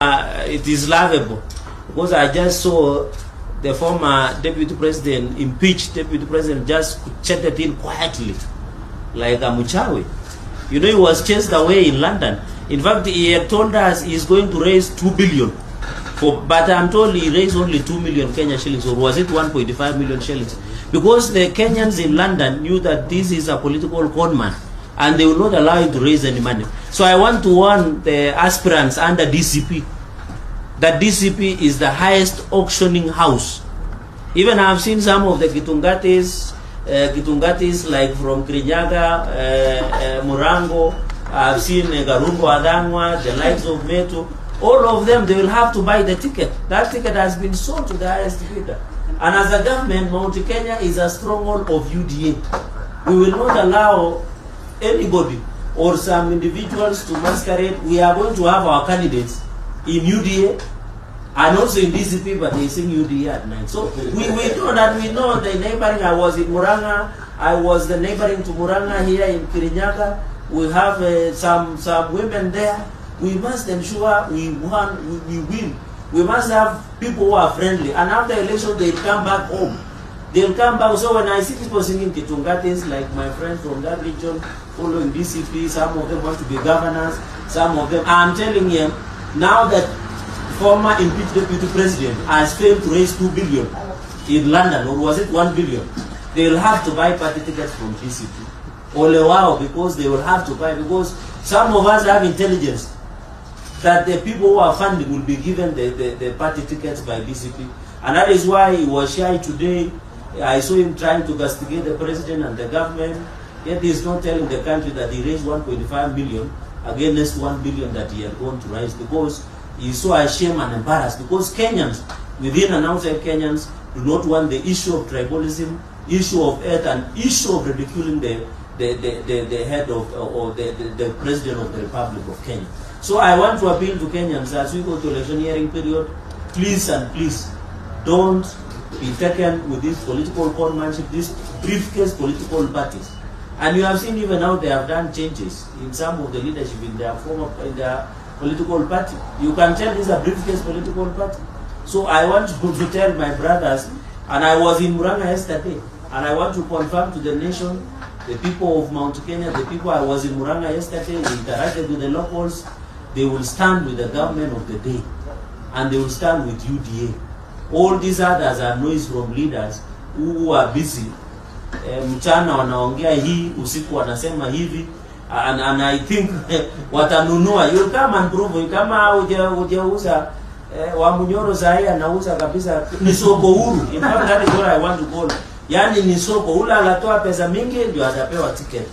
It is laughable because I just saw the former deputy president, impeached deputy president, just chatted in quietly like a muchawi. You know, he was chased away in London. In fact, he had told us he's going to raise 2 billion. But I'm told he raised only 2 million Kenya shillings, or was it 1.5 million shillings? Because the Kenyans in London knew that this is a political conman, and they will not allow him to raise any money. So I want to warn the aspirants under DCP that DCP is the highest auctioning house. Even I've seen some of the Gitungatis like from Kirinyaga, Murango, I've seen Garungo Adangwa, the likes of Metu. All of them, they will have to buy the ticket. That ticket has been sold to the highest bidder. And as a government, Mount Kenya is a stronghold of UDA. We will not allow anybody or some individuals to masquerade. We are going to have our candidates in UDA and also in DCP, but they sing UDA at night. So we know that, we know the neighboring. I was in Muranga. I was the neighboring to Muranga here in Kirinyaga. We have some women there. We must ensure we win. We must have people who are friendly. And after election, they'll come back home. They'll come back. So when I see people singing Kitungatis, like my friends from that region, following DCP, some of them want to be governors, some of them, I'm telling you, now that former impeached deputy president has failed to raise 2 billion in London, or was it 1 billion, they'll have to buy party tickets from DCP. Ole wow, because they will have to buy, because some of us have intelligence that the people who are funding will be given the party tickets by DCP. And that is why he was shy today. I saw him trying to castigate the president and the government, yet he is not telling the country that he raised 1.5 million against 1 billion that he had gone to raise, because he is so ashamed and embarrassed, because Kenyans, within and outside Kenyans, do not want the issue of tribalism, issue of earth, and issue of ridiculing the head of, or the president of the Republic of Kenya. So I want to appeal to Kenyans as we go to electioneering period, please and please, don't be taken with this political conmanship, these briefcase political parties. And you have seen even now they have done changes in some of the leadership in their political party. You can tell this is a briefcase political party. So I want to tell my brothers, and I was in Muranga yesterday, and I want to confirm to the nation, the people of Mount Kenya, the people I was in Muranga yesterday, we interacted with the locals. They will stand with the government of the day, and they will stand with UDA. All these others are noise from leaders who are busy. Mchana wanaongea hii, usiku wanasema hivi, and I think watanunua. You'll come and prove. Kama hujauza wa Munyoro sahi anauza kabisa, ni soko huru. In fact, that is what I want to call. Yani ni soko, ula anatoa pesa mingi ndio atapewa ticket.